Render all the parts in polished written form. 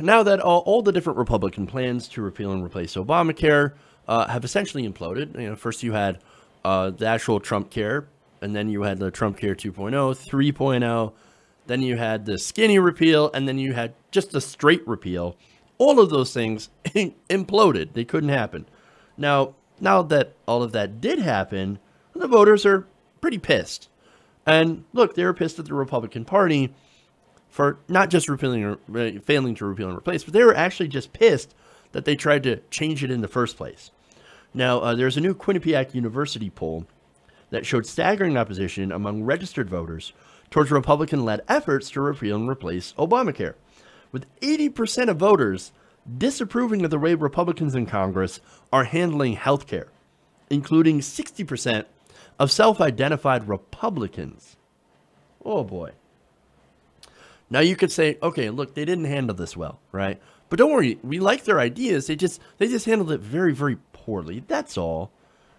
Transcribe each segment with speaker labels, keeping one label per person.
Speaker 1: Now that all the different Republican plans to repeal and replace Obamacare have essentially imploded. First you had the actual Trump Care, and then you had the Trump Care 2.0, 3.0, then you had the skinny repeal, and then you had just a straight repeal. All of those things imploded. They couldn't happen. Now that all of that did happen, the voters are pretty pissed. And look, they were pissed at the Republican Party for not just failing to repeal and replace, but they were actually just pissed that they tried to change it in the first place. Now, there's a new Quinnipiac University poll that showed staggering opposition among registered voters towards Republican-led efforts to repeal and replace Obamacare, with 80% of voters disapproving of the way Republicans in Congress are handling health care, including 60% of self-identified Republicans. Oh boy. Now you could say, okay, look, they didn't handle this well, right? But don't worry, we like their ideas. They just handled it very, very poorly. That's all.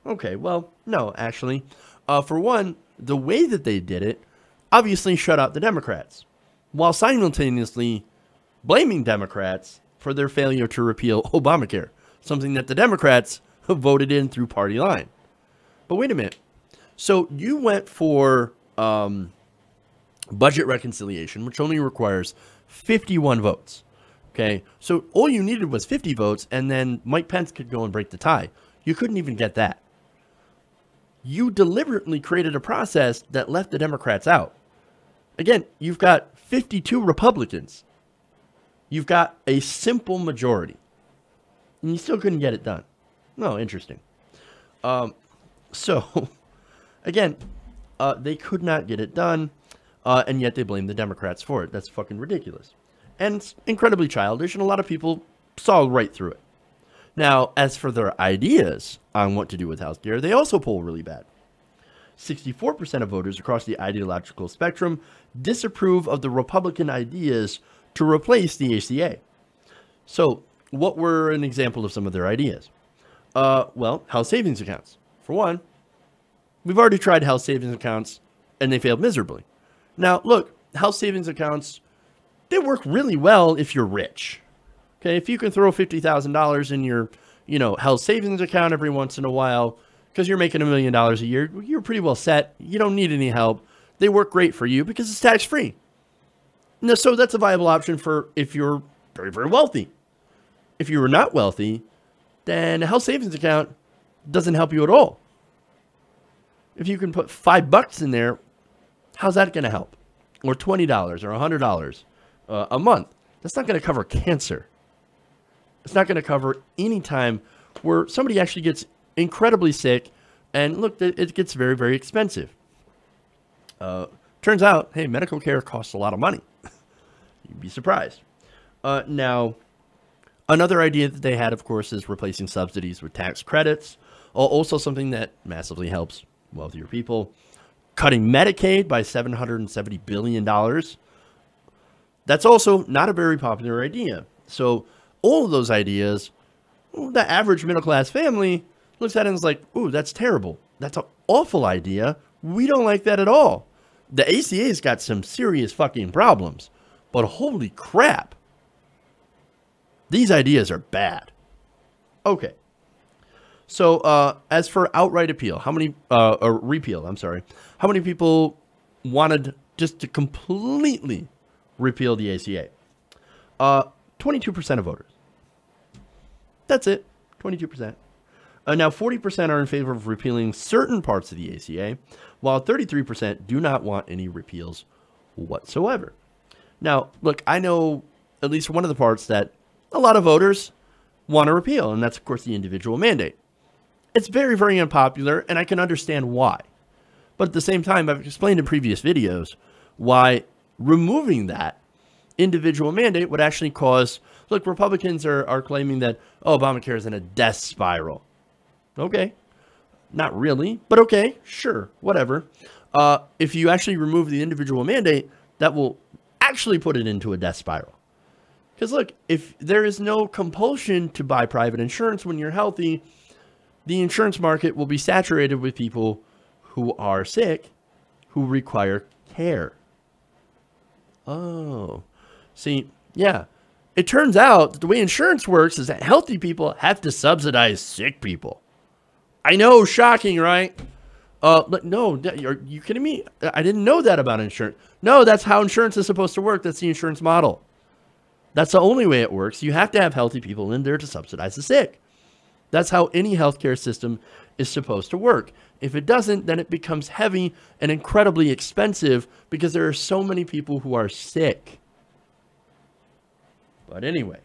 Speaker 1: Okay, well, no, actually. For one, the way that they did it obviously shut out the Democrats, while simultaneously blaming Democrats for their failure to repeal Obamacare, something that the Democrats voted in through party line. But wait a minute. So you went for budget reconciliation, which only requires 51 votes. Okay, so all you needed was 50 votes, and then Mike Pence could go and break the tie. You couldn't even get that. You deliberately created a process that left the Democrats out. Again, you've got 52 Republicans. You've got a simple majority, and you still couldn't get it done. No, interesting. So, again, they could not get it done, and yet they blame the Democrats for it. That's fucking ridiculous. And it's incredibly childish, and a lot of people saw right through it. Now, as for their ideas on what to do with healthcare, they also poll really bad. 64% of voters across the ideological spectrum disapprove of the Republican ideas to replace the ACA. So, what were an example of some of their ideas? Well, health savings accounts. For one, we've already tried health savings accounts, and they failed miserably. Now, look, health savings accounts, they work really well if you're rich. Okay, if you can throw $50,000 in your, health savings account every once in a while because you're making $1 million a year, you're pretty well set. You don't need any help. They work great for you because it's tax-free. Now, so that's a viable option for if you're very, very wealthy. If you were not wealthy, then a health savings account doesn't help you at all. If you can put $5 in there, how's that going to help? Or $20 or $100 a month. That's not going to cover cancer. It's not going to cover any time where somebody actually gets incredibly sick, and look, it gets very, very expensive. Turns out, hey, medical care costs a lot of money. You'd be surprised. Now, another idea that they had, of course, is replacing subsidies with tax credits. Also something that massively helps wealthier people. Cutting Medicaid by $770 billion. That's also not a very popular idea. So all of those ideas, the average middle-class family looks at it and is like, ooh, that's terrible. That's an awful idea. We don't like that at all. The ACA's got some serious fucking problems. But holy crap. These ideas are bad. Okay. So as for outright appeal, how many, or repeal, I'm sorry. How many people wanted just to completely repeal the ACA? 22% of voters. That's it. 22%. Now, 40% are in favor of repealing certain parts of the ACA, while 33% do not want any repeals whatsoever. Now, look, I know at least one of the parts that a lot of voters want to repeal, and that's, of course, the individual mandate. It's very, very unpopular, and I can understand why. But at the same time, I've explained in previous videos why removing that individual mandate would actually cause... Look, Republicans are claiming that, oh, Obamacare is in a death spiral. Okay. Not really, but okay, sure, whatever. If you actually remove the individual mandate, that will actually put it into a death spiral. Because look, if there is no compulsion to buy private insurance when you're healthy, the insurance market will be saturated with people who are sick, who require care. Oh, see, yeah. It turns out that the way insurance works is that healthy people have to subsidize sick people. I know, shocking, right? No, are you kidding me? I didn't know that about insurance. No, that's how insurance is supposed to work. That's the insurance model. That's the only way it works. You have to have healthy people in there to subsidize the sick. That's how any healthcare system is supposed to work. If it doesn't, then it becomes heavy and incredibly expensive because there are so many people who are sick. But anyway,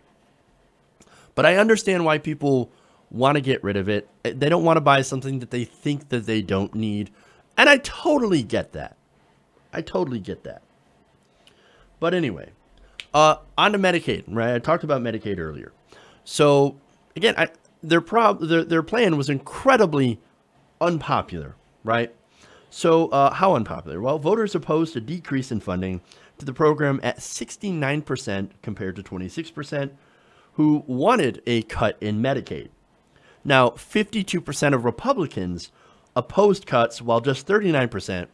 Speaker 1: I understand why people want to get rid of it. They don't want to buy something that they think that they don't need. And I totally get that. But anyway, on to Medicaid, right? I talked about Medicaid earlier. So again, their plan was incredibly unpopular, right? So how unpopular? Well, voters opposed a decrease in funding to the program at 69% compared to 26% who wanted a cut in Medicaid. Now, 52% of Republicans opposed cuts, while just 39%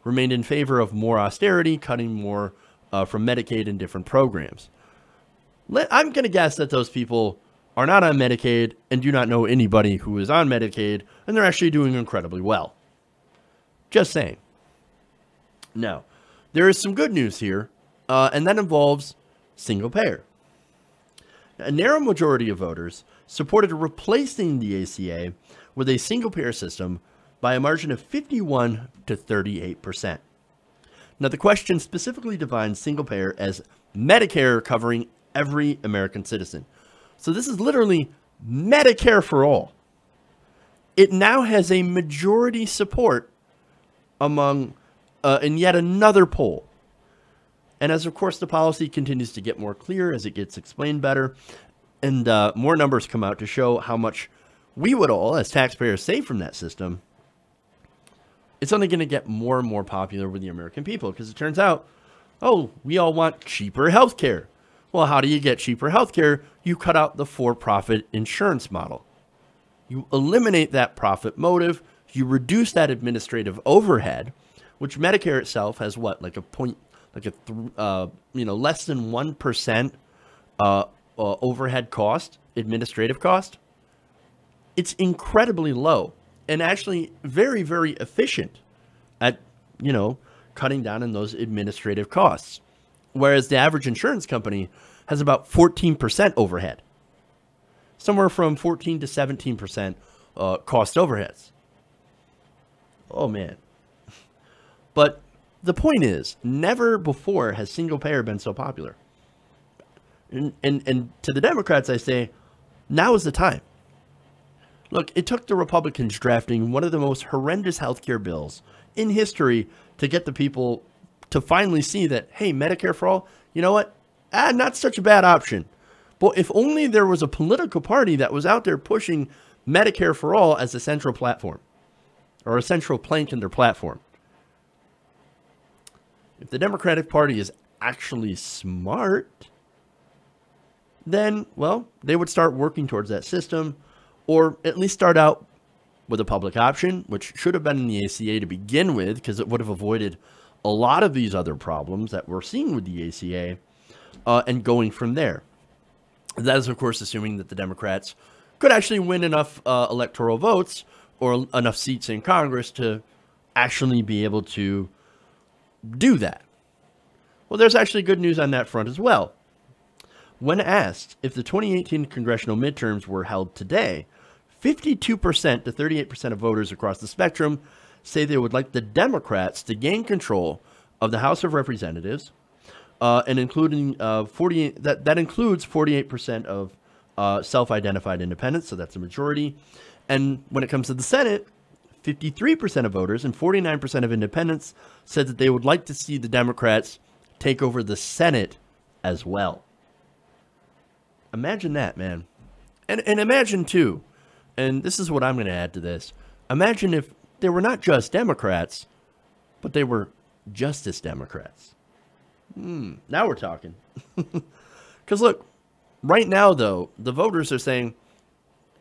Speaker 1: remained in favor of more austerity, cutting more from Medicaid and different programs. I'm going to guess that those people are not on Medicaid and do not know anybody who is on Medicaid, and they're actually doing incredibly well. Just saying. Now, there is some good news here, and that involves single payer. A narrow majority of voters supported replacing the ACA with a single payer system by a margin of 51 to 38%. Now, the question specifically defines single payer as Medicare covering every American citizen. So this is literally Medicare for all. It now has a majority support among in yet another poll. And as, of course, the policy continues to get more clear as it gets explained better, and more numbers come out to show how much we would all, as taxpayers, save from that system, it's only going to get more and more popular with the American people because it turns out, oh, we all want cheaper health care. Well, how do you get cheaper health care? You cut out the for-profit insurance model. You eliminate that profit motive. You reduce that administrative overhead, which Medicare itself has what, less than 1% overhead cost, administrative cost. It's incredibly low and actually very, very efficient at, cutting down on those administrative costs. Whereas the average insurance company has about 14% overhead, somewhere from 14 to 17% cost overheads. Oh, man. But the point is, never before has single payer been so popular. And to the Democrats, I say, now is the time. Look, it took the Republicans drafting one of the most horrendous healthcare bills in history to get the people to finally see that, hey, Medicare for all, you know what? Not such a bad option. But if only there was a political party that was out there pushing Medicare for all as a central platform or a central plank in their platform. If the Democratic Party is actually smart, then, well, they would start working towards that system, or at least start out with a public option, which should have been in the ACA to begin with, because it would have avoided a lot of these other problems that we're seeing with the ACA, and going from there. That is, of course, assuming that the Democrats could actually win enough electoral votes or enough seats in Congress to actually be able to do that. Well, there's actually good news on that front as well. When asked if the 2018 congressional midterms were held today, 52% to 38% of voters across the spectrum say they would like the Democrats to gain control of the House of Representatives, and including that includes 48% of self-identified independents, so that's a majority. And when it comes to the Senate, 53% of voters and 49% of independents said that they would like to see the Democrats take over the Senate as well. Imagine that, man. And imagine, too, and this is what I'm going to add to this, imagine if they were not just Democrats, but they were Justice Democrats. Now we're talking. Because look, right now, though, the voters are saying,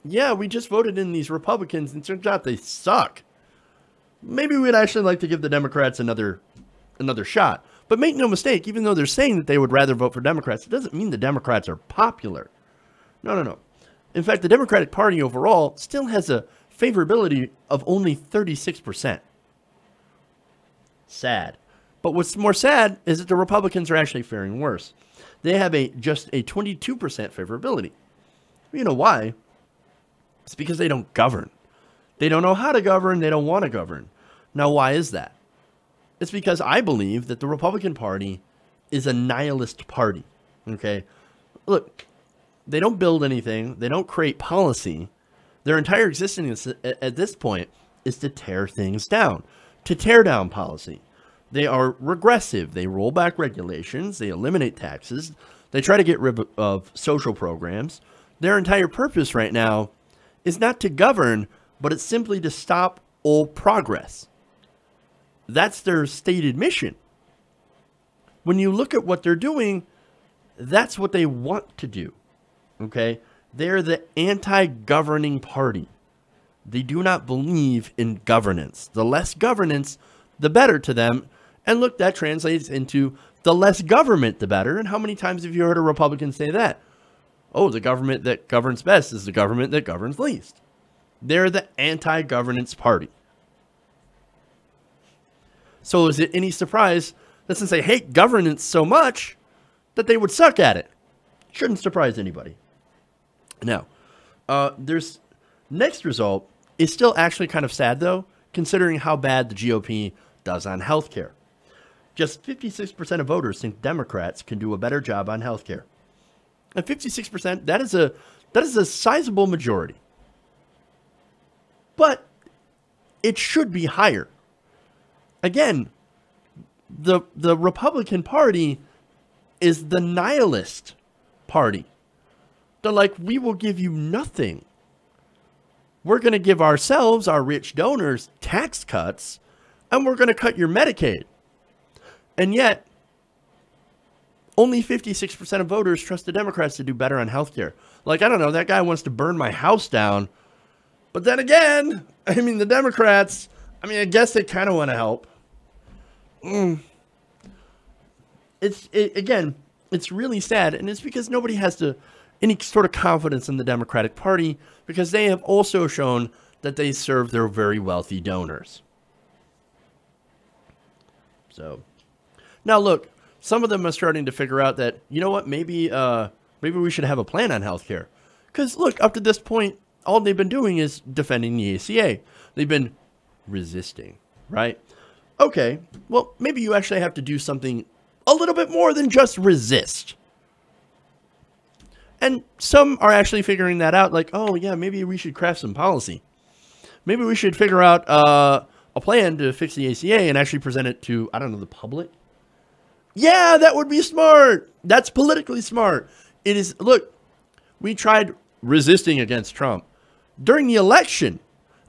Speaker 1: yeah, we just voted in these Republicans, and it turns out they suck. Maybe we'd actually like to give the Democrats another shot. But make no mistake, even though they're saying that they would rather vote for Democrats, it doesn't mean the Democrats are popular. No, no, no. In fact, the Democratic Party overall still has a favorability of only 36%. Sad. But what's more sad is that the Republicans are actually faring worse. They have just a 22% favorability. You know why? It's because they don't govern. They don't know how to govern. They don't want to govern. Now, why is that? It's because I believe that the Republican Party is a nihilist party. Okay? Look, they don't build anything. They don't create policy. Their entire existence at this point is to tear things down, to tear down policy. They are regressive. They roll back regulations. They eliminate taxes. They try to get rid of social programs. Their entire purpose right now is not to govern, but it's simply to stop all progress. That's their stated mission. When you look at what they're doing, that's what they want to do. Okay? They're the anti-governing party. They do not believe in governance. The less governance, the better to them. And look, that translates into the less government, the better. And how many times have you heard a Republican say that? Oh, the government that governs best is the government that governs least. They're the anti-governance party. So is it any surprise that since they hate governance so much that they would suck at it? Shouldn't surprise anybody. Now, there's next result is still actually kind of sad, though, considering how bad the GOP does on healthcare. Just 56% of voters think Democrats can do a better job on healthcare. And 56%, that is a sizable majority. But it should be higher. Again, the Republican Party is the nihilist party. They're like, we will give you nothing. We're going to give ourselves, our rich donors, tax cuts, and we're going to cut your Medicaid. And yet, only 56% of voters trust the Democrats to do better on healthcare. Like, I don't know, that guy wants to burn my house down. But then again, I mean, the Democrats, I mean, I guess they kind of want to help. Again, it's really sad, and it's because nobody has any sort of confidence in the Democratic Party because they have also shown that they serve their very wealthy donors. So, now look, some of them are starting to figure out that, you know what, maybe we should have a plan on healthcare. Because look, up to this point, all they've been doing is defending the ACA. They've been resisting, right? Okay, well, maybe you actually have to do something a little bit more than just resist. And some are actually figuring that out, like, oh, yeah, maybe we should craft some policy. Maybe we should figure out a plan to fix the ACA and actually present it to, I don't know, the public. Yeah, that would be smart. That's politically smart. It is, look, we tried resisting against Trump during the election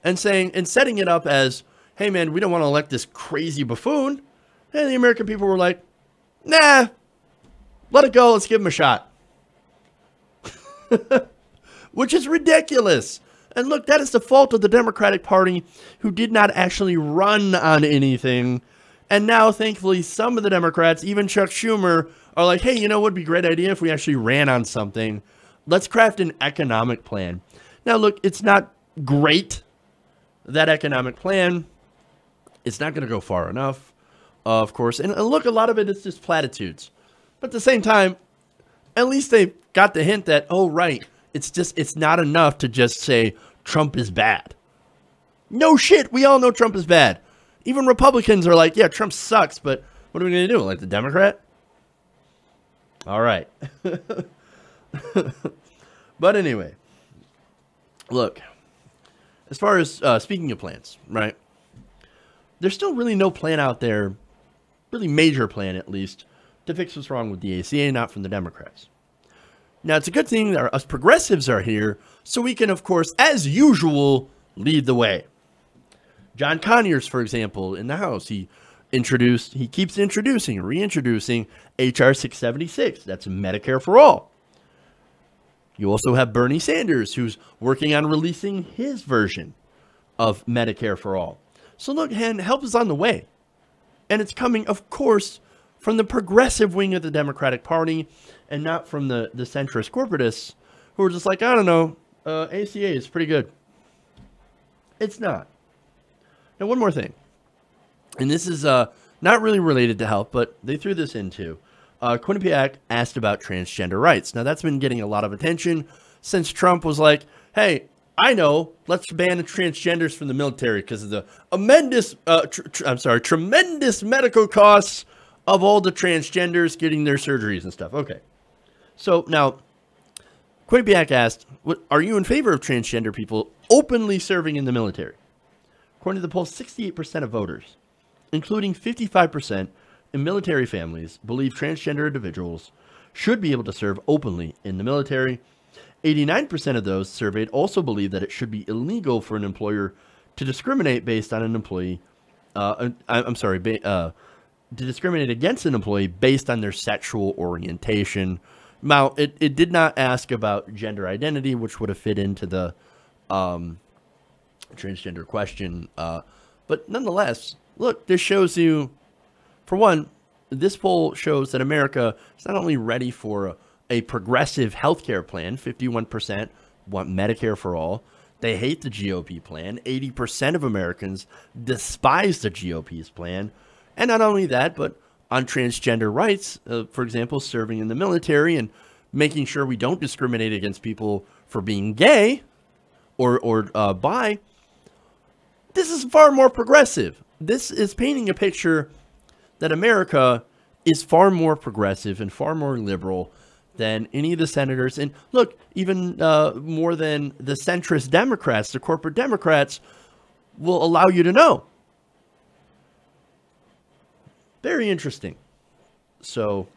Speaker 1: and setting it up as, hey, man, we don't want to elect this crazy buffoon. And the American people were like, nah, let it go. Let's give him a shot. Which is ridiculous. And look, that is the fault of the Democratic Party, who did not actually run on anything. And now, thankfully, some of the Democrats, even Chuck Schumer, are like, hey, you know what would be a great idea if we actually ran on something? Let's craft an economic plan. Now, look, it's not great, that economic plan. It's not going to go far enough, of course. And look, a lot of it is just platitudes. But at the same time, at least they got the hint that, oh, right, it's not enough to just say Trump is bad. No shit, we all know Trump is bad. Even Republicans are like, yeah, Trump sucks, but what are we going to do? Like the Democrat? All right. But anyway, look, as far as speaking of plans, right? There's still really no plan out there, really major plan at least, to fix what's wrong with the ACA, not from the Democrats. Now, it's a good thing that us progressives are here, so we can, of course, as usual, lead the way. John Conyers, for example, in the House, he keeps reintroducing H.R. 676. That's Medicare for All. You also have Bernie Sanders, who's working on releasing his version of Medicare for All. So look, help is on the way. And it's coming, of course, from the progressive wing of the Democratic Party and not from the centrist corporatists who are just like, I don't know, ACA is pretty good. It's not. Now, one more thing. And this is not really related to health, but they threw this in too. Quinnipiac asked about transgender rights. Now, that's been getting a lot of attention since Trump was like, hey, I know, let's ban the transgenders from the military because of the tremendous medical costs of all the transgenders getting their surgeries and stuff. Okay. So now, Quinnipiac asked, are you in favor of transgender people openly serving in the military? According to the poll, 68% of voters, including 55% in military families, believe transgender individuals should be able to serve openly in the military. 89% of those surveyed also believe that it should be illegal for an employer to discriminate based on an employee. To discriminate against an employee based on their sexual orientation. Now, it did not ask about gender identity, which would have fit into the transgender question. But nonetheless, look, this shows you, for one, this poll shows that America is not only ready for a progressive healthcare plan. 51% want Medicare for All. They hate the GOP plan. 80% of Americans despise the GOP's plan. And not only that, but on transgender rights, for example, serving in the military and making sure we don't discriminate against people for being gay or bi. This is far more progressive. This is painting a picture that America is far more progressive and far more liberal than any of the senators. And look, even more than the centrist Democrats, the corporate Democrats, will allow you to know. Very interesting. So,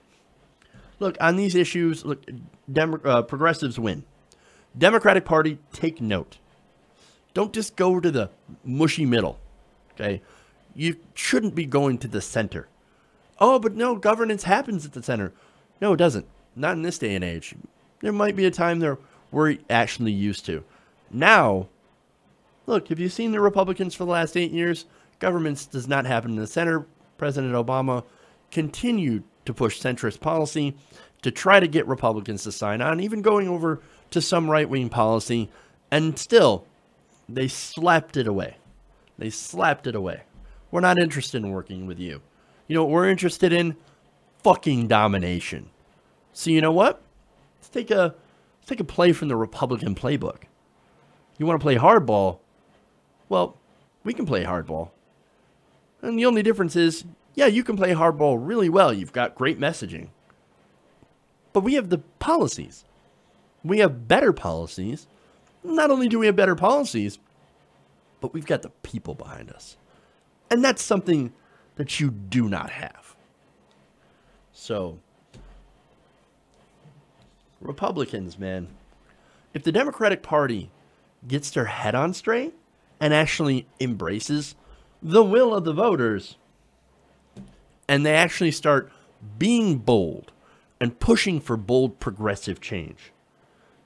Speaker 1: look, on these issues, look, progressives win. Democratic Party, take note. Don't just go to the mushy middle, okay? You shouldn't be going to the center. Oh, but no, governance happens at the center. No, it doesn't. Not in this day and age. There might be a time there we're actually used to. Now, look, have you seen the Republicans for the last 8 years? Governance does not happen in the center. President Obama continued to push centrist policy to try to get Republicans to sign on, even going over to some right-wing policy, and still, they slapped it away. They slapped it away. We're not interested in working with you. You know what we're interested in? Fucking domination. So you know what? Let's take a play from the Republican playbook. You want to play hardball? Well, we can play hardball. And the only difference is, yeah, you can play hardball really well. You've got great messaging. But we have the policies. We have better policies. Not only do we have better policies, but we've got the people behind us. And that's something that you do not have. So, Republicans, man, if the Democratic Party gets their head on straight and actually embraces the will of the voters, and they actually start being bold and pushing for bold progressive change,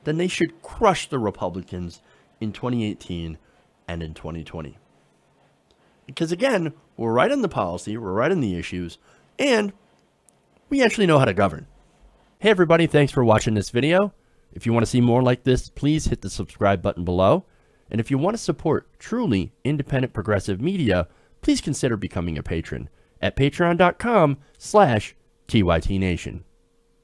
Speaker 1: then they should crush the Republicans in 2018 and in 2020. Because again, we're right on the policy, we're right on the issues, and we actually know how to govern. Hey everybody, thanks for watching this video. If you want to see more like this, please hit the subscribe button below. And if you want to support truly independent progressive media, please consider becoming a patron at patreon.com/TYTNation.